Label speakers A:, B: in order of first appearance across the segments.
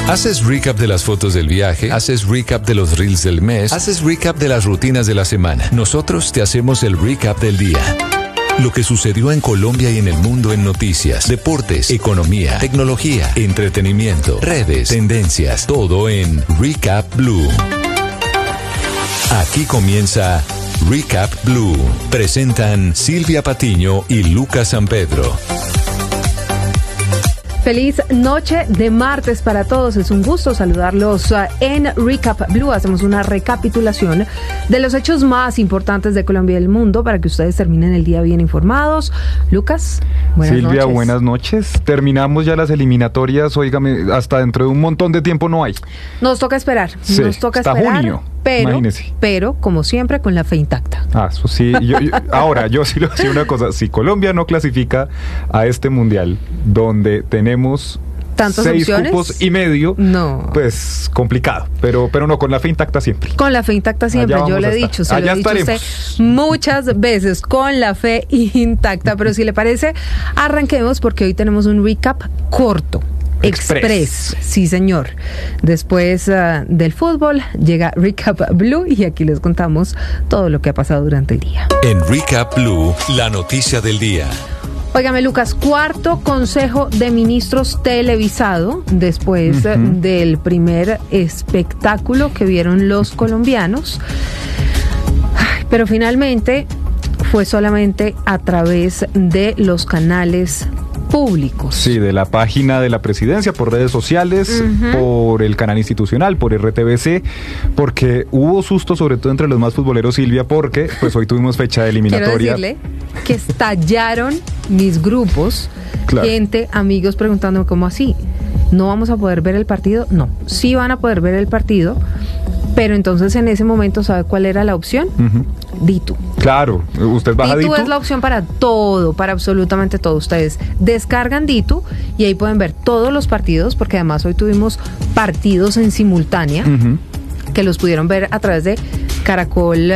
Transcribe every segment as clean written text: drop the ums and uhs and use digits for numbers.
A: Haces recap de las fotos del viaje, haces recap de los reels del mes, haces recap de las rutinas de la semana. Nosotros te hacemos el recap del día. Lo que sucedió en Colombia y en el mundo en noticias, deportes, economía, tecnología, entretenimiento, redes, tendencias, todo en Recap Blue. Aquí comienza Recap Blue. Presentan Silvia Patiño y Lucas San Pedro.
B: Feliz noche de martes para todos. Es un gusto saludarlos en Recap Blue. Hacemos una recapitulación de los hechos más importantes de Colombia y del mundo para que ustedes terminen el día bien informados. Lucas, buenas noches.
C: Silvia, buenas noches. Terminamos ya las eliminatorias. Óigame, hasta dentro de un montón de tiempo no hay.
B: Nos toca esperar.
C: Sí,
B: nos toca
C: hasta
B: esperar.
C: Junio.
B: Pero, como siempre, con la fe intacta.
C: Eso sí. Ahora, yo sí le voy a decir una cosa. Si Colombia no clasifica a este mundial, donde tenemos
B: ¿tantas
C: 6
B: opciones?
C: cupos y medio,
B: no,
C: pues complicado. Pero no, con la fe intacta siempre.
B: Con la fe intacta siempre. Yo le he dicho, se lo he dicho a usted muchas veces, con la fe intacta. Pero si le parece, arranquemos porque hoy tenemos un recap corto. Express, sí señor. Después del fútbol llega Recap Blue y aquí les contamos todo lo que ha pasado durante el día.
A: En Recap Blue, la noticia del día.
B: Óigame, Lucas, cuarto Consejo de Ministros televisado después del primer espectáculo que vieron los colombianos. Pero finalmente fue solamente a través de los canales públicos.
C: Sí, de la página de la presidencia, por redes sociales, por el canal institucional, por RTBC, porque hubo susto sobre todo entre los más futboleros, Silvia, porque pues hoy tuvimos fecha de eliminatoria.
B: Quiero decirle que estallaron mis grupos, claro. Gente, amigos preguntándome cómo así, ¿no vamos a poder ver el partido? No, sí van a poder ver el partido, pero entonces en ese momento, ¿sabe cuál era la opción? Ditu.
C: Claro, usted baja Ditu.
B: Ditu es la opción para todo, para absolutamente todo. Ustedes descargan Ditu y ahí pueden ver todos los partidos, porque además hoy tuvimos partidos en simultánea, que los pudieron ver a través de Caracol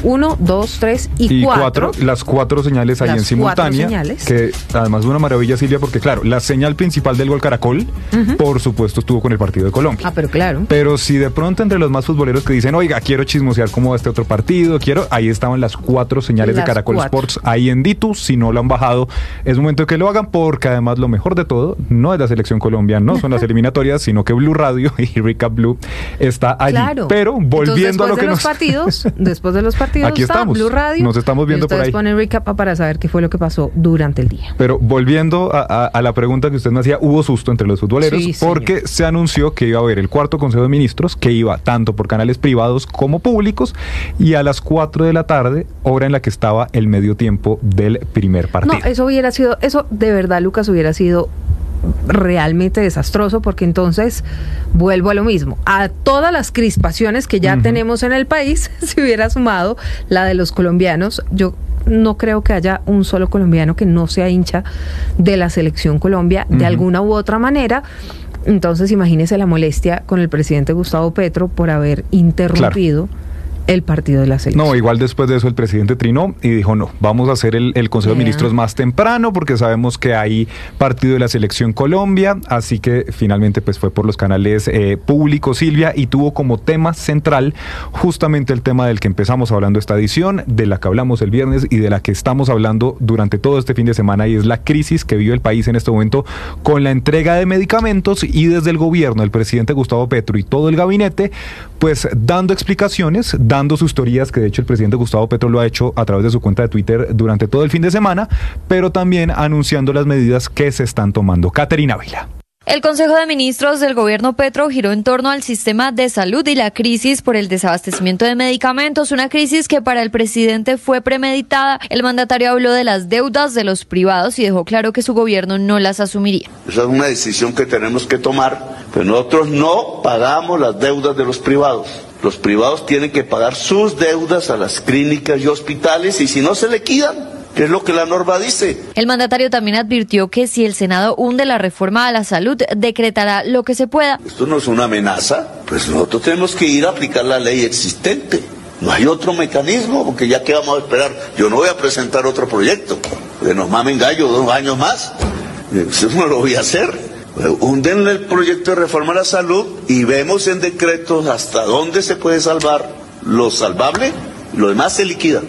B: 1, 2, 3 y 4.
C: Las 4 señales ahí en simultánea. Que además es una maravilla, Silvia, porque claro, la señal principal del Gol Caracol, por supuesto, estuvo con el partido de Colombia.
B: Pero claro.
C: Pero si de pronto entre los más futboleros que dicen, oiga, quiero chismosear cómo va este otro partido, ahí estaban las 4 señales de Caracol Sports ahí en Ditu. Si no lo han bajado, es momento de que lo hagan, porque además lo mejor de todo no es la selección Colombiana, no son las eliminatorias, sino que Blue Radio y Recap Blue está allí. Claro. Pero volviendo a lo que
B: después de los partidos
C: aquí
B: está
C: estamos,
B: Blue Radio.
C: Nos estamos viendo por ahí.
B: Ustedes ponen recap para saber qué fue lo que pasó durante el día.
C: Pero volviendo a la pregunta que usted me hacía, hubo susto entre los futboleros, sí, porque señor, se anunció que iba a haber el cuarto Consejo de Ministros, que iba tanto por canales privados como públicos, y a las 4 de la tarde, hora en la que estaba el medio tiempo del primer partido.
B: No, eso de verdad, Lucas, hubiera sido realmente desastroso, porque entonces vuelvo a lo mismo, a todas las crispaciones que ya tenemos en el país se hubiera sumado la de los colombianos. Yo no creo que haya un solo colombiano que no sea hincha de la selección Colombia de alguna u otra manera. Entonces imagínese la molestia con el presidente Gustavo Petro por haber interrumpido el partido de la selección.
C: No, igual después de eso el presidente trinó y dijo, no, vamos a hacer el Consejo de Ministros más temprano, porque sabemos que hay partido de la selección Colombia, así que finalmente pues fue por los canales públicos, Silvia, y tuvo como tema central justamente el tema del que empezamos hablando esta edición, de la que hablamos el viernes y de la que estamos hablando durante todo este fin de semana, y es la crisis que vive el país en este momento con la entrega de medicamentos, y desde el gobierno, el presidente Gustavo Petro y todo el gabinete, pues dando explicaciones, dando sus teorías, que de hecho el presidente Gustavo Petro lo ha hecho a través de su cuenta de Twitter durante todo el fin de semana, pero también anunciando las medidas que se están tomando. Caterina Vila.
D: El Consejo de Ministros del gobierno Petro giró en torno al sistema de salud y la crisis por el desabastecimiento de medicamentos, una crisis que para el presidente fue premeditada. El mandatario habló de las deudas de los privados y dejó claro que su gobierno no las asumiría.
E: Esa es una decisión que tenemos que tomar, pero nosotros no pagamos las deudas de los privados. Los privados tienen que pagar sus deudas a las clínicas y hospitales, y si no se liquidan, que es lo que la norma dice.
D: El mandatario también advirtió que si el Senado hunde la reforma a la salud, decretará lo que se pueda.
E: Esto no es una amenaza, pues nosotros tenemos que ir a aplicar la ley existente. No hay otro mecanismo, porque ya que vamos a esperar, yo no voy a presentar otro proyecto, porque nos mamen gallo 2 años más, eso no lo voy a hacer. Hunden el proyecto de reforma a la salud y vemos en decretos hasta dónde se puede salvar lo salvable, lo demás se liquida,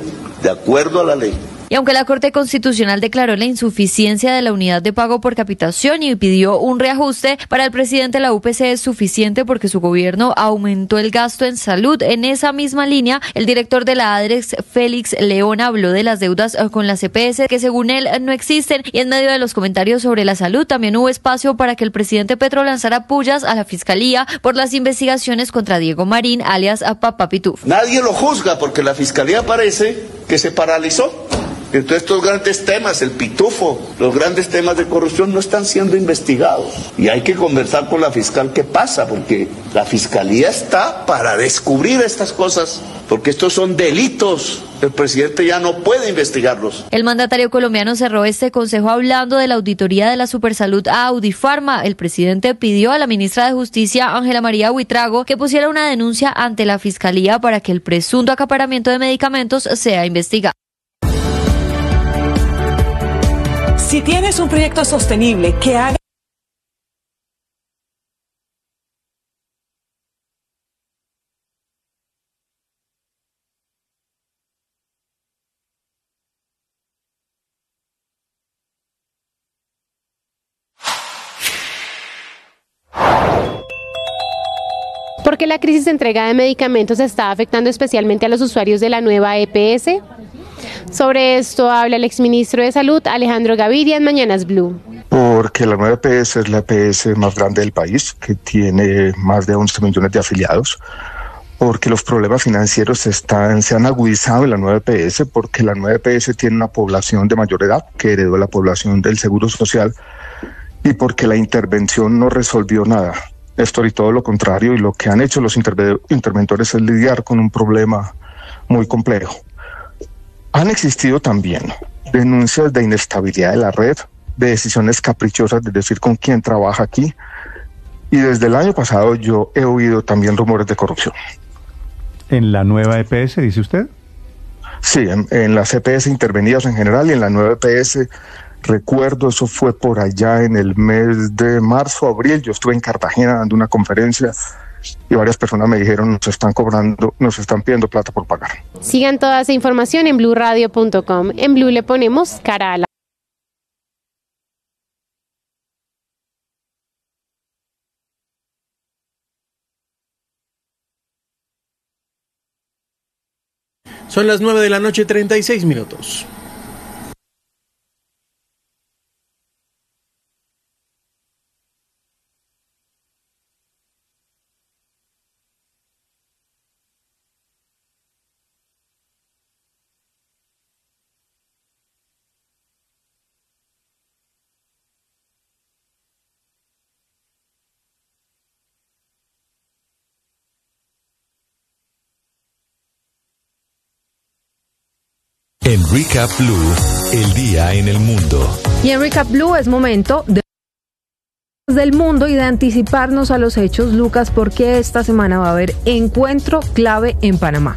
E: de acuerdo a la ley.
D: Y aunque la Corte Constitucional declaró la insuficiencia de la unidad de pago por capitación y pidió un reajuste, para el presidente la UPC es suficiente porque su gobierno aumentó el gasto en salud. En esa misma línea, el director de la ADREX, Félix León, habló de las deudas con las EPS que según él no existen, y en medio de los comentarios sobre la salud también hubo espacio para que el presidente Petro lanzara pullas a la Fiscalía por las investigaciones contra Diego Marín, alias Papá Pitufo.
E: Nadie lo juzga porque la Fiscalía parece que se paralizó. Entonces estos grandes temas, el pitufo, los grandes temas de corrupción no están siendo investigados. Y hay que conversar con la fiscal qué pasa, porque la Fiscalía está para descubrir estas cosas, porque estos son delitos. El presidente ya no puede investigarlos.
D: El mandatario colombiano cerró este consejo hablando de la auditoría de la Supersalud a Audifarma. El presidente pidió a la ministra de Justicia, Ángela María Buitrago, que pusiera una denuncia ante la Fiscalía para que el presunto acaparamiento de medicamentos sea investigado.
F: Si tienes un proyecto sostenible que haga
G: ¿Por qué la crisis de entrega de medicamentos está afectando especialmente a los usuarios de la nueva EPS? Sobre esto habla el exministro de Salud, Alejandro Gaviria, en Mañanas Blue.
H: Porque la nueva EPS es la EPS más grande del país, que tiene más de 11 millones de afiliados. Porque los problemas financieros se han agudizado en la nueva EPS, porque la nueva EPS tiene una población de mayor edad, que heredó la población del Seguro Social, y porque la intervención no resolvió nada. Esto y todo lo contrario, y lo que han hecho los interventores es lidiar con un problema muy complejo. Han existido también denuncias de inestabilidad de la red, de decisiones caprichosas de decir con quién trabaja aquí, y desde el año pasado yo he oído también rumores de corrupción.
C: ¿En la nueva EPS, dice usted?
H: Sí, en las EPS intervenidas en general y en la nueva EPS, recuerdo, eso fue por allá en el mes de marzo, abril, yo estuve en Cartagena dando una conferencia y varias personas me dijeron, nos están pidiendo plata por pagar.
G: Sigan toda esa información en bluradio.com. En Blue le ponemos cara a la...
I: Son las 9 de la noche, 36 minutos.
A: En Recap Blue, el día en el mundo.
B: Y en Recap Blue es momento del mundo y de anticiparnos a los hechos, Lucas, porque esta semana va a haber encuentro clave en Panamá.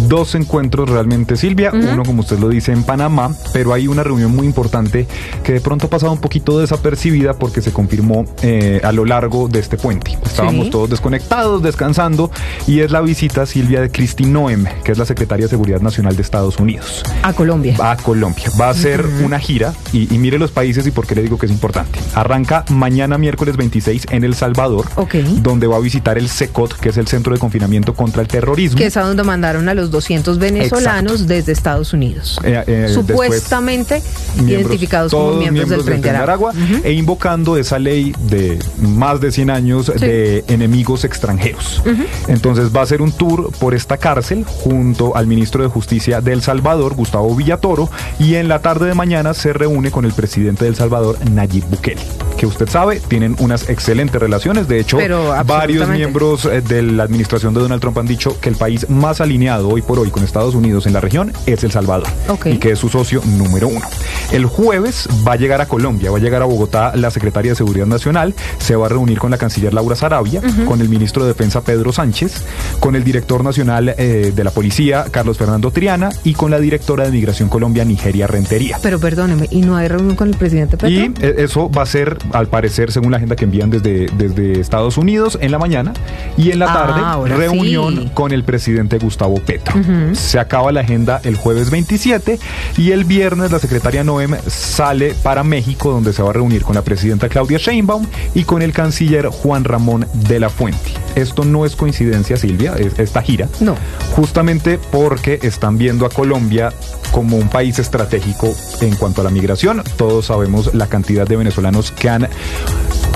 C: Dos encuentros realmente, Silvia, uno como usted lo dice en Panamá, pero hay una reunión muy importante que de pronto ha pasado un poquito desapercibida porque se confirmó a lo largo de este puente. Estábamos todos desconectados, descansando, y es la visita, Silvia, de Kristi Noem, que es la secretaria de Seguridad Nacional de Estados Unidos.
B: A Colombia.
C: A Colombia. Va a hacer una gira y mire los países y por qué le digo que es importante. Arranca mañana miércoles 26 en El Salvador, donde va a visitar el CECOT, que es el Centro de Confinamiento contra el Terrorismo.
B: Que es a donde mandaron a los 200 venezolanos desde Estados Unidos. Supuestamente identificados como miembros del Frente Aragua.
C: E invocando esa ley de más de 100 años de enemigos extranjeros. Entonces va a hacer un tour por esta cárcel junto al ministro de Justicia de El Salvador, Gustavo Villatoro, y en la tarde de mañana se reúne con el presidente de El Salvador, Nayib Bukele, que usted sabe, tienen unas excelentes relaciones. De hecho, varios miembros de la administración de Donald Trump han dicho que el país más alineado hoy por hoy con Estados Unidos en la región es El Salvador, y que es su socio número 1. El jueves va a llegar a Colombia, va a llegar a Bogotá la secretaria de Seguridad Nacional, se va a reunir con la canciller Laura Sarabia, con el ministro de Defensa Pedro Sánchez, con el director nacional de la policía Carlos Fernando Triana y con la directora de Migración Colombia, Nigeria Rentería.
B: Pero perdóneme, ¿y no hay reunión con el presidente Petro?
C: Y eso va a ser al parecer, según la agenda que envían desde Estados Unidos, en la mañana, y en la tarde, reunión con el presidente Gustavo Petro. Se acaba la agenda el jueves 27 y el viernes la secretaria Noem sale para México, donde se va a reunir con la presidenta Claudia Sheinbaum y con el canciller Juan Ramón de la Fuente. Esto no es coincidencia, Silvia, esta gira.
B: No.
C: Justamente porque están viendo a Colombia como un país estratégico en cuanto a la migración. Todos sabemos la cantidad de venezolanos que han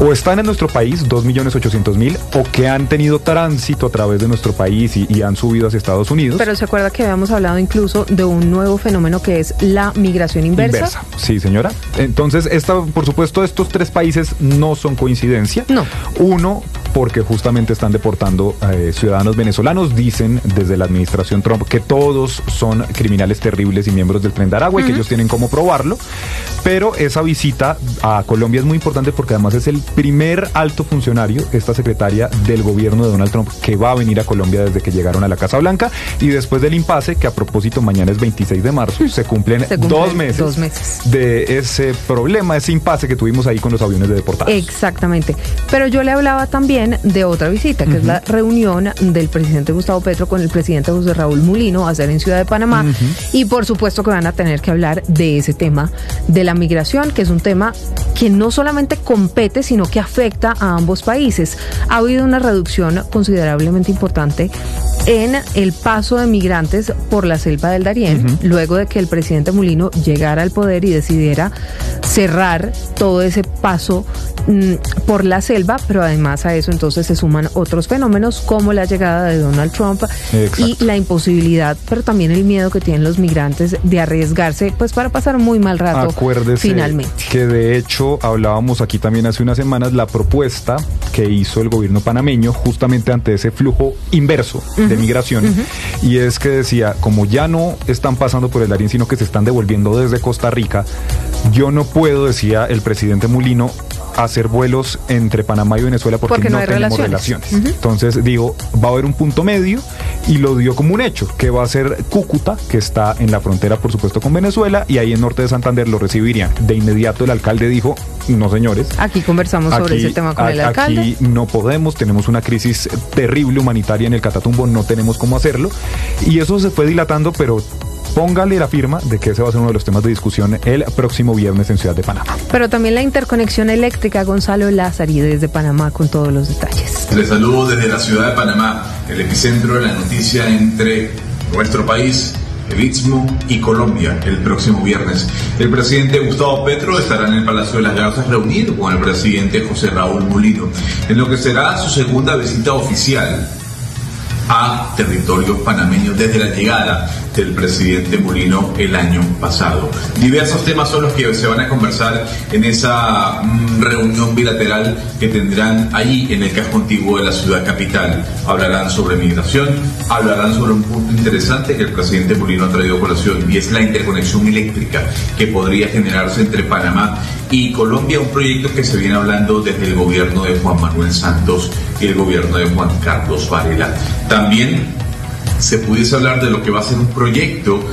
C: o están en nuestro país, 2.800.000, o que han tenido tránsito a través de nuestro país y han subido hacia Estados Unidos.
B: Pero se acuerda que habíamos hablado incluso de un nuevo fenómeno que es la migración inversa.
C: Sí, señora. Entonces, por supuesto, estos tres países no son coincidencia.
B: No.
C: Uno, porque justamente están deportando ciudadanos venezolanos. Dicen desde la administración Trump que todos son criminales terribles y miembros del Tren de Aragua y que ellos tienen cómo probarlo. Pero esa visita a Colombia es muy importante porque además es el primer alto funcionario, esta secretaria del gobierno de Donald Trump, que va a venir a Colombia desde que llegaron a la Casa Blanca, y después del impasse, que a propósito mañana es 26 de marzo, se cumplen 2 meses de ese problema, ese impasse que tuvimos ahí con los aviones de deportados.
B: Exactamente. Pero yo le hablaba también de otra visita, que es la reunión del presidente Gustavo Petro con el presidente José Raúl Mulino a hacer en Ciudad de Panamá, y por supuesto que van a tener que hablar de ese tema de la migración, que es un tema que no solamente compete, sino que afecta a ambos países. Ha habido una reducción considerablemente importante en el paso de migrantes por la selva del Darién, luego de que el presidente Mulino llegara al poder y decidiera cerrar todo ese paso por la selva, pero además a eso entonces se suman otros fenómenos como la llegada de Donald Trump. Exacto. Y la imposibilidad, pero también el miedo que tienen los migrantes de arriesgarse pues para pasar un muy mal rato.
C: Acuérdese
B: finalmente.
C: Que de hecho hablábamos aquí también hace unas semanas la propuesta que hizo el gobierno panameño justamente ante ese flujo inverso de migración, y es que decía, como ya no están pasando por el Darién, sino que se están devolviendo desde Costa Rica, yo no puedo, decía el presidente Mulino, hacer vuelos entre Panamá y Venezuela porque no tenemos relaciones. Entonces digo, va a haber un punto medio, y lo dio como un hecho, que va a ser Cúcuta, que está en la frontera por supuesto con Venezuela, y ahí en norte de Santander lo recibirían. De inmediato el alcalde dijo, no señores,
B: aquí conversamos sobre ese tema con el alcalde.
C: Aquí no podemos, tenemos una crisis terrible humanitaria en el Catatumbo, no tenemos cómo hacerlo, y eso se fue dilatando, pero póngale la firma de que ese va a ser uno de los temas de discusión el próximo viernes en Ciudad de Panamá.
B: Pero también la interconexión eléctrica, Gonzalo Lázari desde Panamá con todos los detalles.
J: Les saludo desde la Ciudad de Panamá, el epicentro de la noticia entre nuestro país, el Istmo y Colombia. El próximo viernes el presidente Gustavo Petro estará en el Palacio de las Garzas reunido con el presidente José Raúl Mulino, en lo que será su segunda visita oficial a territorio panameño desde la llegada del presidente Mulino el año pasado. Diversos temas son los que se van a conversar en esa reunión bilateral que tendrán allí en el casco antiguo de la ciudad capital. Hablarán sobre migración, hablarán sobre un punto interesante que el presidente Mulino ha traído a colación, y es la interconexión eléctrica que podría generarse entre Panamá y Colombia, un proyecto que se viene hablando desde el gobierno de Juan Manuel Santos y el gobierno de Juan Carlos Varela. También se pudiese hablar de lo que va a ser un proyecto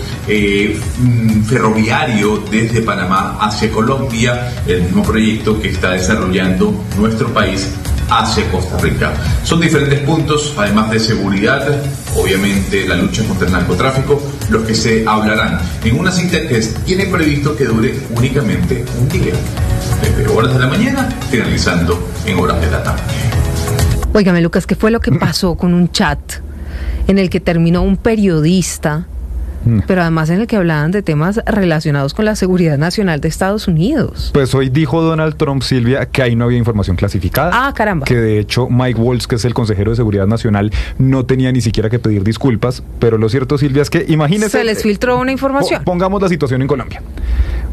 J: ferroviario desde Panamá hacia Colombia, el mismo proyecto que está desarrollando nuestro país hacia Costa Rica. Son diferentes puntos, además de seguridad, obviamente la lucha contra el narcotráfico, los que se hablarán en una cita que tiene previsto que dure únicamente un día, desde horas de la mañana, finalizando en horas de la tarde.
B: Óigame, Lucas, ¿qué fue lo que pasó con un chat en el que terminó un periodista, pero además en el que hablaban de temas relacionados con la seguridad nacional de Estados Unidos?
C: Pues hoy dijo Donald Trump, Silvia, que ahí no había información clasificada.
B: Ah, caramba.
C: Que de hecho Mike Waltz, que es el consejero de Seguridad Nacional, no tenía ni siquiera que pedir disculpas, pero lo cierto, Silvia, es que imagínese...
B: Se les filtró una información.
C: Pongamos la situación en Colombia.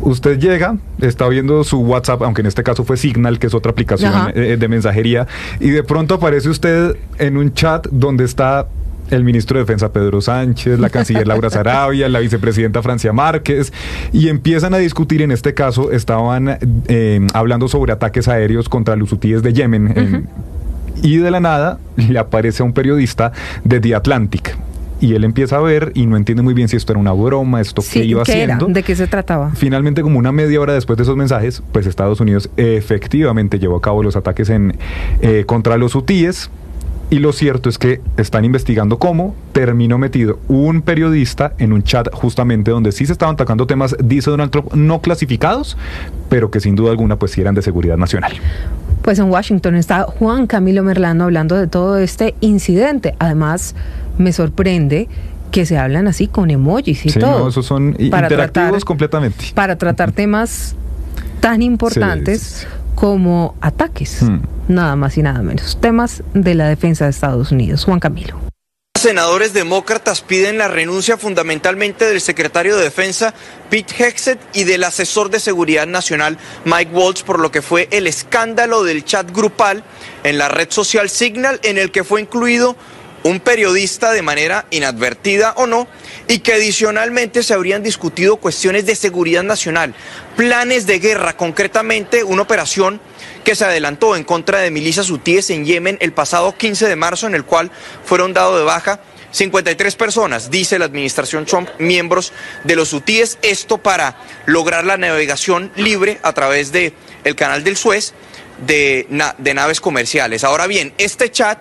C: Usted llega, está viendo su WhatsApp, aunque en este caso fue Signal, que es otra aplicación de mensajería, y de pronto aparece usted en un chat donde está el ministro de Defensa Pedro Sánchez, la canciller Laura Sarabia, la vicepresidenta Francia Márquez, y empiezan a discutir. En este caso estaban hablando sobre ataques aéreos contra los hutíes de Yemen, y de la nada le aparece a un periodista de The Atlantic y él empieza a ver y no entiende muy bien si esto era una broma, esto qué iba haciendo.
B: ¿De qué se trataba?
C: Finalmente, como una media hora después de esos mensajes, pues Estados Unidos efectivamente llevó a cabo los ataques contra los hutíes. Y lo cierto es que están investigando cómo terminó metido un periodista en un chat justamente donde sí se estaban atacando temas, dice Donald Trump, no clasificados, pero que sin duda alguna pues sí eran de seguridad nacional.
B: Pues en Washington está Juan Camilo Merlano hablando de todo este incidente. Además, me sorprende que se hablan así con emojis y todo.
C: No, esos son interactivos completamente.
B: Para tratar temas tan importantes. Sí. Como ataques, nada más y nada menos. Temas de la defensa de Estados Unidos. Juan Camilo.
K: Senadores demócratas piden la renuncia fundamentalmente del secretario de Defensa, Pete Hegseth, y del asesor de Seguridad Nacional, Mike Waltz, por lo que fue el escándalo del chat grupal en la red social Signal, en el que fue incluido un periodista de manera inadvertida o no, y que adicionalmente se habrían discutido cuestiones de seguridad nacional, planes de guerra, concretamente una operación que se adelantó en contra de milicias hutíes en Yemen el pasado 15 de marzo, en el cual fueron dados de baja 53 personas, dice la administración Trump, miembros de los hutíes, esto para lograr la navegación libre a través del canal del Suez de naves comerciales. Ahora bien, este chat,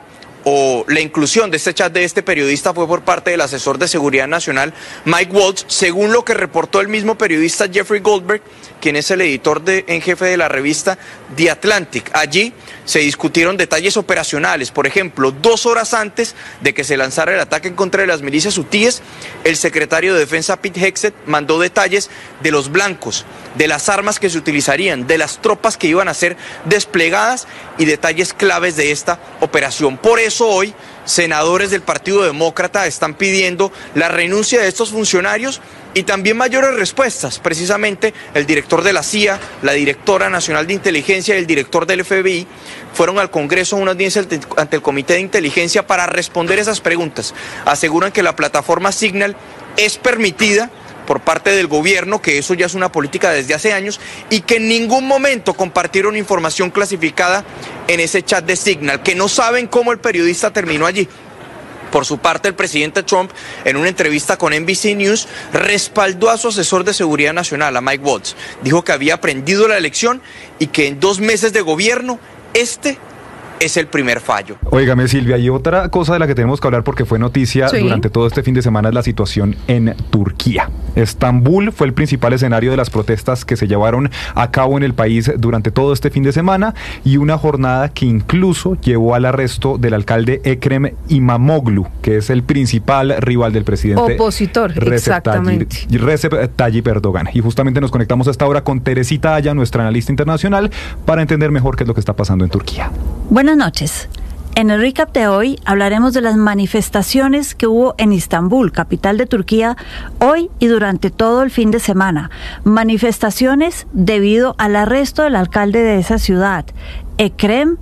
K: o la inclusión de este chat de este periodista, fue por parte del asesor de Seguridad Nacional, Mike Waltz, según lo que reportó el mismo periodista Jeffrey Goldberg, quien es el editor en jefe de la revista The Atlantic. Allí se discutieron detalles operacionales. Por ejemplo, 2 horas antes de que se lanzara el ataque en contra de las milicias hutíes, el secretario de Defensa Pete Hegseth mandó detalles de los blancos, de las armas que se utilizarían, de las tropas que iban a ser desplegadas y detalles claves de esta operación. Por eso hoy senadores del Partido Demócrata están pidiendo la renuncia de estos funcionarios y también mayores respuestas. Precisamente el director de la CIA, la directora nacional de inteligencia y el director del FBI fueron al Congreso a una audiencia ante el Comité de Inteligencia para responder esas preguntas. Aseguran que la plataforma Signal es permitida por parte del gobierno, que eso ya es una política desde hace años, y que en ningún momento compartieron información clasificada en ese chat de Signal, que no saben cómo el periodista terminó allí. Por su parte, el presidente Trump, en una entrevista con NBC News, respaldó a su asesor de Seguridad Nacional, a Mike Waltz. Dijo que había aprendido la lección y que en 2 meses de gobierno, este es el primer fallo.
C: Óigame, Silvia, y otra cosa de la que tenemos que hablar porque fue noticia durante todo este fin de semana es la situación en Turquía. Estambul fue el principal escenario de las protestas que se llevaron a cabo en el país durante todo este fin de semana, y una jornada que incluso llevó al arresto del alcalde Ekrem İmamoğlu, que es el principal rival del presidente
B: opositor,
C: Recep Tayyip Erdogan. Y justamente nos conectamos a esta hora con Teresita Aya, nuestra analista internacional, para entender mejor qué es lo que está pasando en Turquía.
L: Buenas noches. En el recap de hoy hablaremos de las manifestaciones que hubo en Istambul, capital de Turquía, hoy y durante todo el fin de semana. Manifestaciones debido al arresto del alcalde de esa ciudad, Ekrem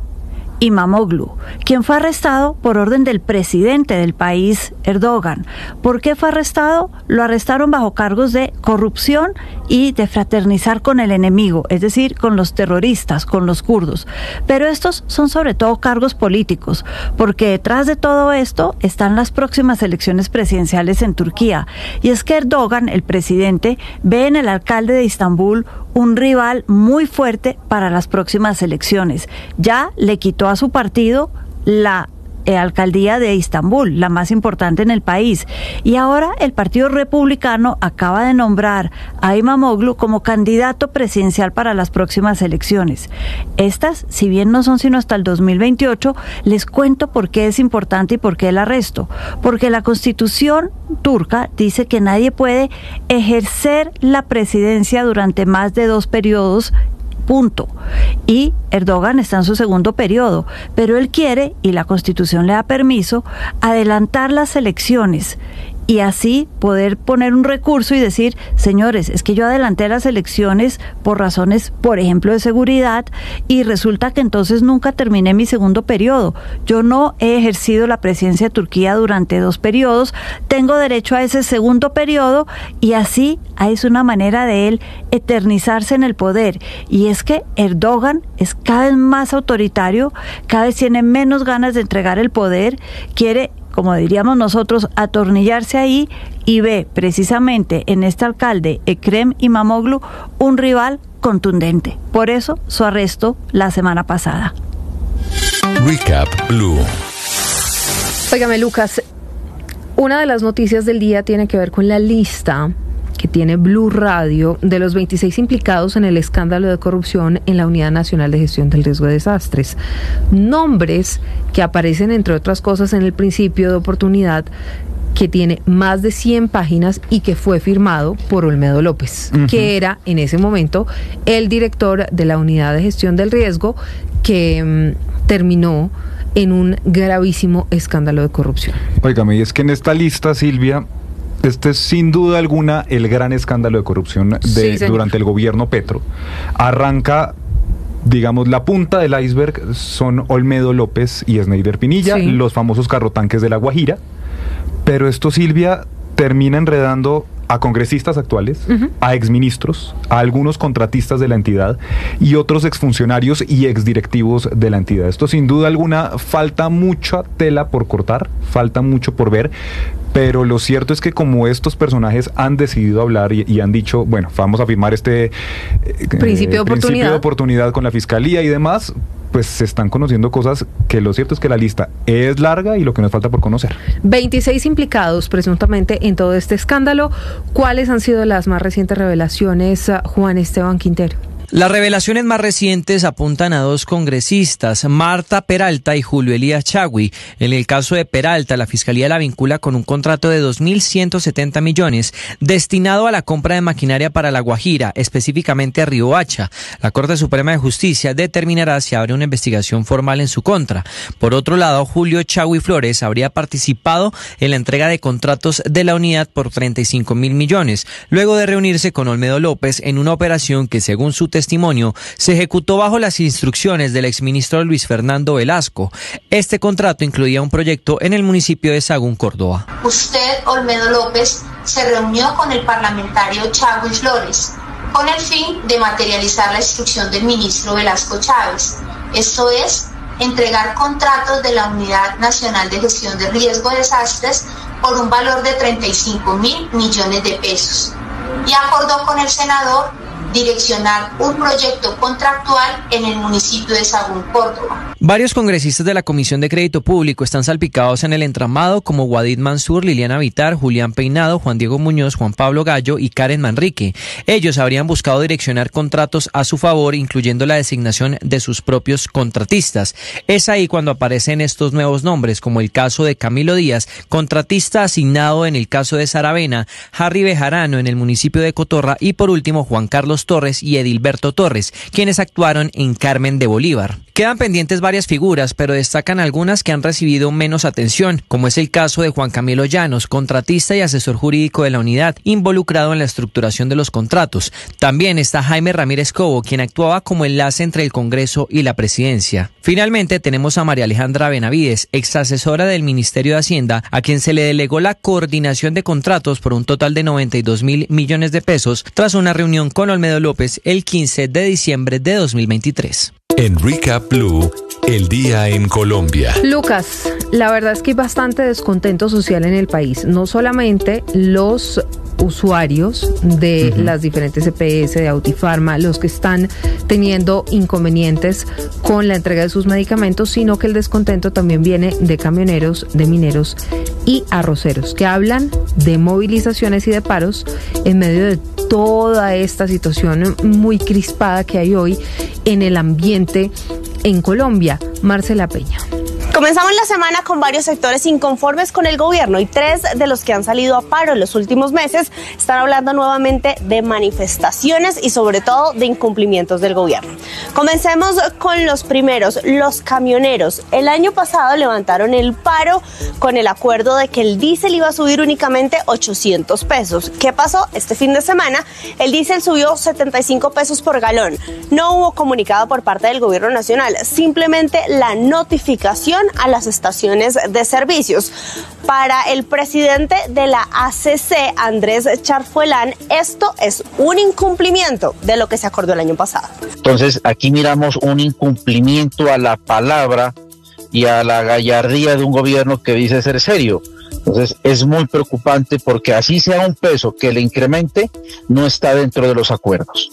L: İmamoğlu, quien fue arrestado por orden del presidente del país, Erdogan. ¿Por qué fue arrestado? Lo arrestaron bajo cargos de corrupción y de fraternizar con el enemigo, es decir, con los terroristas, con los kurdos. Pero estos son sobre todo cargos políticos, porque detrás de todo esto están las próximas elecciones presidenciales en Turquía. Y es que Erdogan, el presidente, ve en el alcalde de Istambul un rival muy fuerte para las próximas elecciones. Ya le quitó a su partido la alcaldía de Istambul, la más importante en el país, y ahora el Partido Republicano acaba de nombrar a İmamoğlu como candidato presidencial para las próximas elecciones. Estas, si bien no son sino hasta el 2028, les cuento por qué es importante y por qué el arresto. Porque la Constitución turca dice que nadie puede ejercer la presidencia durante más de 2 periodos, punto. Y Erdogan está en su segundo periodo, pero él quiere, y la Constitución le da permiso, adelantar las elecciones y así poder poner un recurso y decir, señores, es que yo adelanté las elecciones por razones, por ejemplo, de seguridad, y resulta que entonces nunca terminé mi segundo periodo. Yo no he ejercido la presidencia de Turquía durante 2 periodos, tengo derecho a ese segundo periodo, y así es una manera de él eternizarse en el poder. Y es que Erdogan es cada vez más autoritario, cada vez tiene menos ganas de entregar el poder, quiere como diríamos nosotros, atornillarse ahí y ve precisamente en este alcalde, Ekrem Imamoglu, un rival contundente. Por eso su arresto la semana pasada.
A: Recap Blue.
B: Óigame, Lucas, una de las noticias del día tiene que ver con la lista que tiene Blue Radio de los 26 implicados en el escándalo de corrupción en la Unidad Nacional de Gestión del Riesgo de Desastres. Nombres que aparecen, entre otras cosas, en el principio de oportunidad, que tiene más de 100 páginas y que fue firmado por Olmedo López, que era en ese momento el director de la Unidad de Gestión del Riesgo, que terminó en un gravísimo escándalo de corrupción.
C: Óigame, y es que en esta lista, Silvia, este es sin duda alguna el gran escándalo de corrupción durante el gobierno Petro. Arranca, digamos, la punta del iceberg son Olmedo López y Sneider Pinilla, los famosos carrotanques de La Guajira. Pero esto, Silvia, termina enredando a congresistas actuales, a exministros, a algunos contratistas de la entidad y otros exfuncionarios y exdirectivos de la entidad. Esto sin duda alguna falta mucha tela por cortar, falta mucho por ver, pero lo cierto es que como estos personajes han decidido hablar y han dicho, bueno, vamos a firmar este
B: principio de
C: oportunidad con la fiscalía y demás, pues se están conociendo cosas que lo cierto es que la lista es larga y lo que nos falta por conocer.
B: 26 implicados presuntamente en todo este escándalo. ¿Cuáles han sido las más recientes revelaciones, Juan Esteban Quintero?
M: Las revelaciones más recientes apuntan a dos congresistas, Marta Peralta y Julio Elías Chagui. En el caso de Peralta, la Fiscalía la vincula con un contrato de 2.170 millones destinado a la compra de maquinaria para La Guajira, específicamente a Riohacha. La Corte Suprema de Justicia determinará si abre una investigación formal en su contra. Por otro lado, Julio Chagui Flores habría participado en la entrega de contratos de la unidad por 35.000 millones, luego de reunirse con Olmedo López en una operación que, según su testimonio, se ejecutó bajo las instrucciones del exministro Luis Fernando Velasco. Este contrato incluía un proyecto en el municipio de Sagún, Córdoba.
N: Usted, Olmedo López, se reunió con el parlamentario Chagui Flores con el fin de materializar la instrucción del ministro Velasco Chávez. Esto es, entregar contratos de la Unidad Nacional de Gestión de Riesgo de Desastres por un valor de 35.000 millones de pesos. Y acordó con el senador direccionar un proyecto contractual en el municipio de Sagún, Córdoba.
M: Varios congresistas de la Comisión de Crédito Público están salpicados en el entramado, como Guadid Mansur, Liliana Vitar, Julián Peinado, Juan Diego Muñoz, Juan Pablo Gallo y Karen Manrique. Ellos habrían buscado direccionar contratos a su favor, incluyendo la designación de sus propios contratistas. Es ahí cuando aparecen estos nuevos nombres, como el caso de Camilo Díaz, contratista asignado en el caso de Saravena, Harry Bejarano en el municipio de Cotorra y por último Juan Carlos Torres y Edilberto Torres, quienes actuaron en Carmen de Bolívar. Quedan pendientes varias figuras, pero destacan algunas que han recibido menos atención, como es el caso de Juan Camilo Llanos, contratista y asesor jurídico de la unidad, involucrado en la estructuración de los contratos. También está Jaime Ramírez Cobo, quien actuaba como enlace entre el Congreso y la Presidencia. Finalmente tenemos a María Alejandra Benavides, ex asesora del Ministerio de Hacienda, a quien se le delegó la coordinación de contratos por un total de 92.000 millones de pesos, tras una reunión con Olmedo López el 15 de diciembre de 2023.
A: En Recap Blue, el día en Colombia.
B: Lucas, la verdad es que hay bastante descontento social en el país. No solamente los usuarios de las diferentes EPS, de Autifarma, los que están teniendo inconvenientes con la entrega de sus medicamentos, sino que el descontento también viene de camioneros, de mineros y arroceros, que hablan de movilizaciones y de paros en medio de toda esta situación muy crispada que hay hoy en el ambiente en Colombia. Marcela Peña.
O: Comenzamos la semana con varios sectores inconformes con el gobierno y 3 de los que han salido a paro en los últimos meses están hablando nuevamente de manifestaciones y sobre todo de incumplimientos del gobierno. Comencemos con los primeros, los camioneros. El año pasado levantaron el paro con el acuerdo de que el diésel iba a subir únicamente 800 pesos. ¿Qué pasó? Este fin de semana el diésel subió 75 pesos por galón. No hubo comunicado por parte del gobierno nacional, simplemente la notificación a las estaciones de servicios. Para el presidente de la ACC, Andrés Charfuelán, esto es un incumplimiento de lo que se acordó el año pasado.
P: Entonces, aquí miramos un incumplimiento a la palabra y a la gallardía de un gobierno que dice ser serio. Entonces es muy preocupante porque así sea un peso que le incremente, no está dentro de los acuerdos.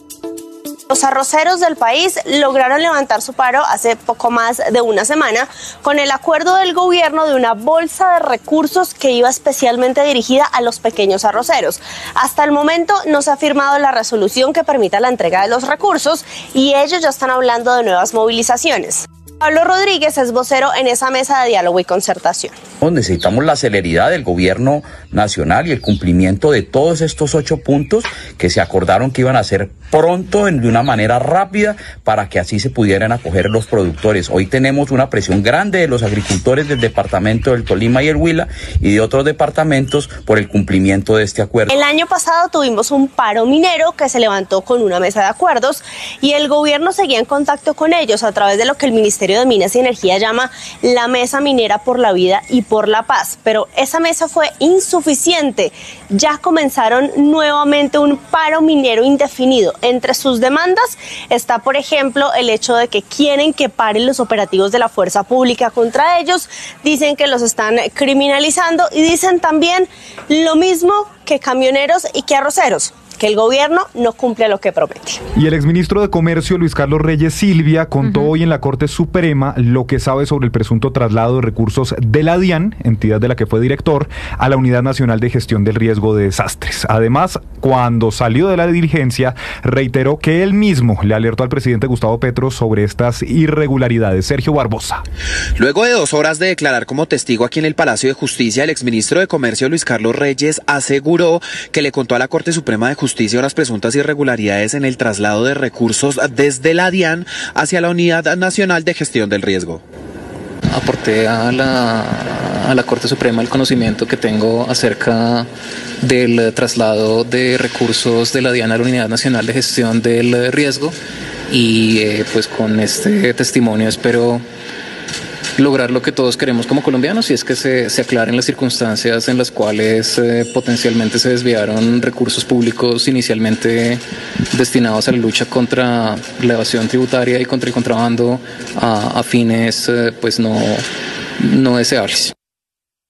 O: Los arroceros del país lograron levantar su paro hace poco más de una semana con el acuerdo del gobierno de una bolsa de recursos que iba especialmente dirigida a los pequeños arroceros. Hasta el momento no se ha firmado la resolución que permita la entrega de los recursos y ellos ya están hablando de nuevas movilizaciones. Pablo Rodríguez es vocero en esa mesa de diálogo y concertación.
Q: Necesitamos la celeridad del gobierno nacional y el cumplimiento de todos estos 8 puntos que se acordaron que iban a ser pronto, de una manera rápida, para que así se pudieran acoger los productores. Hoy tenemos una presión grande de los agricultores del departamento del Tolima y el Huila y de otros departamentos por el cumplimiento de este acuerdo.
O: El año pasado tuvimos un paro minero que se levantó con una mesa de acuerdos y el gobierno seguía en contacto con ellos a través de lo que el Ministerio de Minas y Energía llama la Mesa Minera por la Vida y por la Paz, pero esa mesa fue insuficiente. Ya comenzaron nuevamente un paro minero indefinido. Entre sus demandas está, por ejemplo, el hecho de que quieren que paren los operativos de la fuerza pública contra ellos, dicen que los están criminalizando y dicen también lo mismo que camioneros y que arroceros, que el gobierno no cumple lo que promete.
C: Y el exministro de Comercio, Luis Carlos Reyes Silvia, contó hoy en la Corte Suprema lo que sabe sobre el presunto traslado de recursos de la DIAN, entidad de la que fue director, a la Unidad Nacional de Gestión del Riesgo de Desastres. Además, cuando salió de la diligencia, reiteró que él mismo le alertó al presidente Gustavo Petro sobre estas irregularidades. Sergio Barbosa.
R: Luego de 2 horas de declarar como testigo aquí en el Palacio de Justicia, el exministro de Comercio, Luis Carlos Reyes, aseguró que le contó a la Corte Suprema de Justicia unas presuntas irregularidades en el traslado de recursos desde la DIAN hacia la Unidad Nacional de Gestión del Riesgo.
S: Aporté a la Corte Suprema el conocimiento que tengo acerca del traslado de recursos de la DIAN a la Unidad Nacional de Gestión del Riesgo y pues con este testimonio espero lograr lo que todos queremos como colombianos, y es que se aclaren las circunstancias en las cuales potencialmente se desviaron recursos públicos inicialmente destinados a la lucha contra la evasión tributaria y contra el contrabando a fines pues no deseables.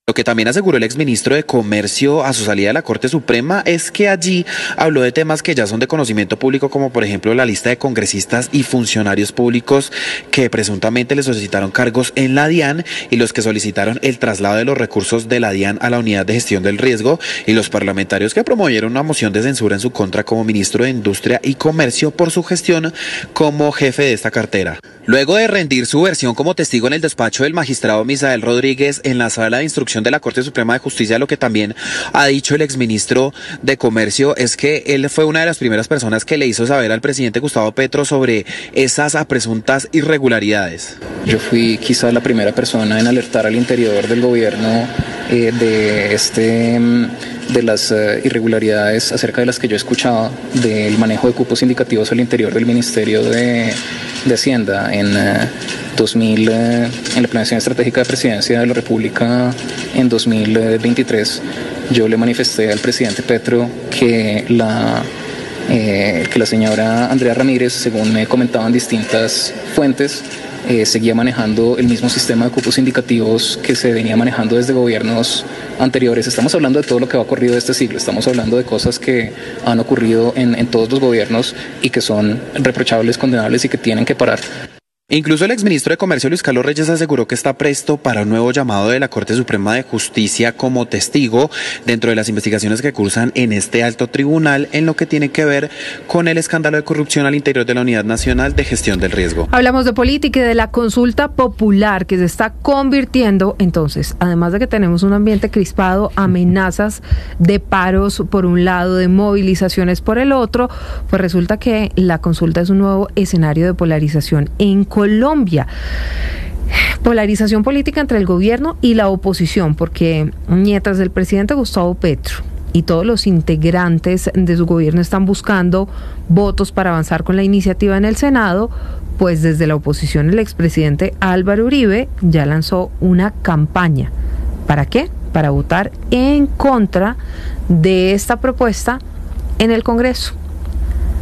R: Lo que también aseguró el exministro de Comercio a su salida de la Corte Suprema es que allí habló de temas que ya son de conocimiento público, como por ejemplo la lista de congresistas y funcionarios públicos que presuntamente le solicitaron cargos en la DIAN y los que solicitaron el traslado de los recursos de la DIAN a la Unidad de Gestión del Riesgo, y los parlamentarios que promovieron una moción de censura en su contra como ministro de Industria y Comercio por su gestión como jefe de esta cartera. Luego de rendir su versión como testigo en el despacho del magistrado Misael Rodríguez en la sala de instrucción de la Corte Suprema de Justicia, lo que también ha dicho el exministro de Comercio es que él fue una de las primeras personas que le hizo saber al presidente Gustavo Petro sobre esas presuntas irregularidades.
S: Yo fui quizá la primera persona en alertar al interior del gobierno de las irregularidades acerca de las que yo escuchaba del manejo de cupos indicativos al interior del Ministerio de Hacienda en la planeación estratégica de presidencia de la República en 2023. Yo le manifesté al presidente Petro que la señora Andrea Ramírez, según me comentaban distintas fuentes, seguía manejando el mismo sistema de cupos indicativos que se venía manejando desde gobiernos anteriores. Estamos hablando de todo lo que ha ocurrido este siglo, estamos hablando de cosas que han ocurrido en todos los gobiernos y que son reprochables, condenables y que tienen que parar.
R: Incluso el exministro de Comercio, Luis Carlos Reyes, aseguró que está presto para un nuevo llamado de la Corte Suprema de Justicia como testigo dentro de las investigaciones que cursan en este alto tribunal en lo que tiene que ver con el escándalo de corrupción al interior de la Unidad Nacional de Gestión del Riesgo.
B: Hablamos de política y de la consulta popular que se está convirtiendo, entonces, además de que tenemos un ambiente crispado, amenazas de paros por un lado, de movilizaciones por el otro, pues resulta que la consulta es un nuevo escenario de polarización en Colombia. Polarización política entre el gobierno y la oposición, porque mientras el presidente Gustavo Petro y todos los integrantes de su gobierno están buscando votos para avanzar con la iniciativa en el Senado, pues desde la oposición el expresidente Álvaro Uribe ya lanzó una campaña. ¿Para qué? Para votar en contra de esta propuesta en el Congreso.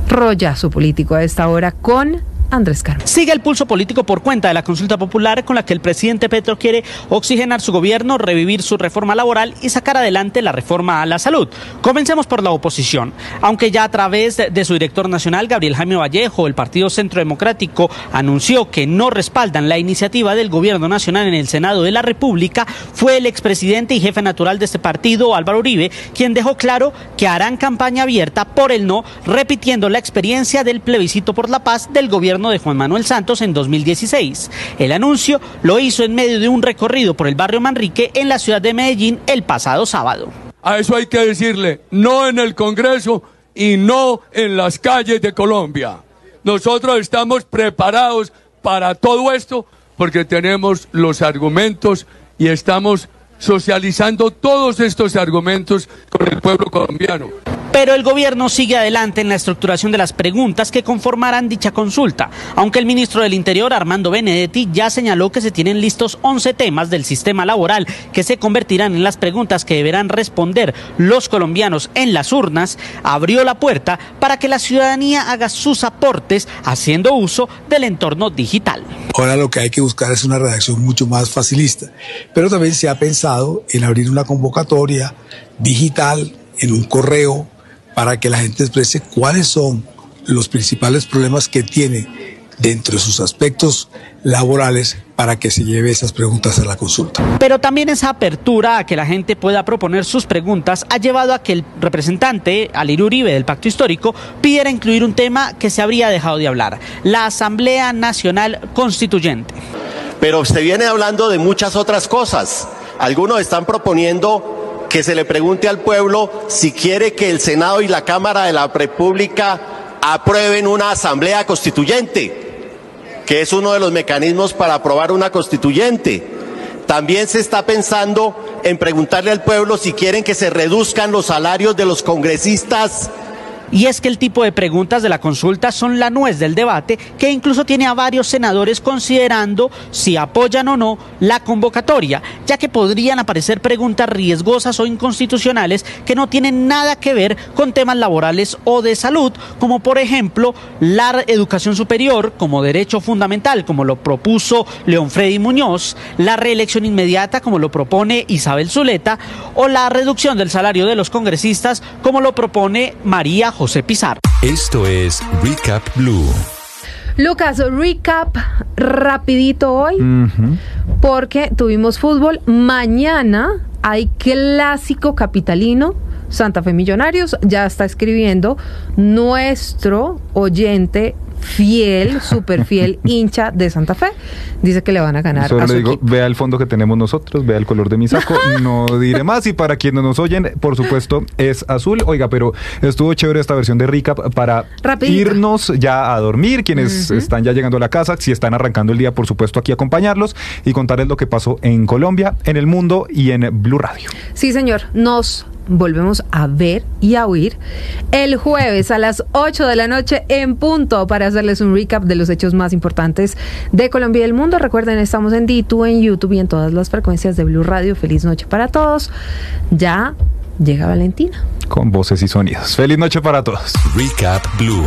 B: Rollazo político a esta hora con Andrés Carmo.
T: Sigue el pulso político por cuenta de la consulta popular con la que el presidente Petro quiere oxigenar su gobierno, revivir su reforma laboral y sacar adelante la reforma a la salud. Comencemos por la oposición. Aunque ya a través de su director nacional, Gabriel Jaime Vallejo, el Partido Centro Democrático anunció que no respaldan la iniciativa del gobierno nacional en el Senado de la República, fue el expresidente y jefe natural de este partido, Álvaro Uribe, quien dejó claro que harán campaña abierta por el no, repitiendo la experiencia del plebiscito por la paz del gobierno de Juan Manuel Santos en 2016. El anuncio lo hizo en medio de un recorrido por el barrio Manrique en la ciudad de Medellín el pasado sábado.
U: A eso hay que decirle no en el Congreso y no en las calles de Colombia. Nosotros estamos preparados para todo esto porque tenemos los argumentos y estamos socializando todos estos argumentos con el pueblo colombiano.
T: Pero el gobierno sigue adelante en la estructuración de las preguntas que conformarán dicha consulta, aunque el ministro del Interior, Armando Benedetti, ya señaló que se tienen listos 11 temas del sistema laboral que se convertirán en las preguntas que deberán responder los colombianos en las urnas. Abrió la puerta para que la ciudadanía haga sus aportes haciendo uso del entorno digital.
V: Ahora lo que hay que buscar es una redacción mucho más facilista, pero también se ha pensado en abrir una convocatoria digital en un correo para que la gente exprese cuáles son los principales problemas que tiene dentro de sus aspectos laborales para que se lleve esas preguntas a la consulta.
T: Pero también esa apertura a que la gente pueda proponer sus preguntas ha llevado a que el representante Alirio Uribe del Pacto Histórico pidiera incluir un tema que se habría dejado de hablar, la Asamblea Nacional Constituyente.
W: Pero se viene hablando de muchas otras cosas. Algunos están proponiendo que se le pregunte al pueblo si quiere que el Senado y la Cámara de la República aprueben una asamblea constituyente, que es uno de los mecanismos para aprobar una constituyente. También se está pensando en preguntarle al pueblo si quieren que se reduzcan los salarios de los congresistas.
T: Y es que el tipo de preguntas de la consulta son la nuez del debate, que incluso tiene a varios senadores considerando si apoyan o no la convocatoria, ya que podrían aparecer preguntas riesgosas o inconstitucionales que no tienen nada que ver con temas laborales o de salud, como por ejemplo la educación superior como derecho fundamental, como lo propuso León Freddy Muñoz, la reelección inmediata, como lo propone Isabel Zuleta, o la reducción del salario de los congresistas, como lo propone María José Pizarro.
A: Esto es Recap Blue.
B: Lucas, recap rapidito hoy, porque tuvimos fútbol. Mañana hay clásico capitalino, Santa Fe Millonarios. Ya está escribiendo nuestro oyente fiel, súper fiel hincha de Santa Fe. Dice que le van a ganar.
C: Solo
B: a su
C: le digo,
B: equipo.
C: vea el fondo que tenemos nosotros, vea el color de mi saco, no diré más. Y para quienes nos oyen, por supuesto, es azul. Oiga, pero estuvo chévere esta versión de recap para irnos ya a dormir. Quienes están ya llegando a la casa, si están arrancando el día, por supuesto, aquí acompañarlos y contarles lo que pasó en Colombia, en el mundo y en Blue Radio.
B: Sí, señor. Nos volvemos a ver y a oír el jueves a las 8 de la noche en punto para hacerles un recap de los hechos más importantes de Colombia y del mundo. Recuerden, estamos en D2, en YouTube y en todas las frecuencias de Blue Radio. Feliz noche para todos. Ya llega Valentina.
C: Con voces y sonidos. Feliz noche para todos.
A: Recap Blue.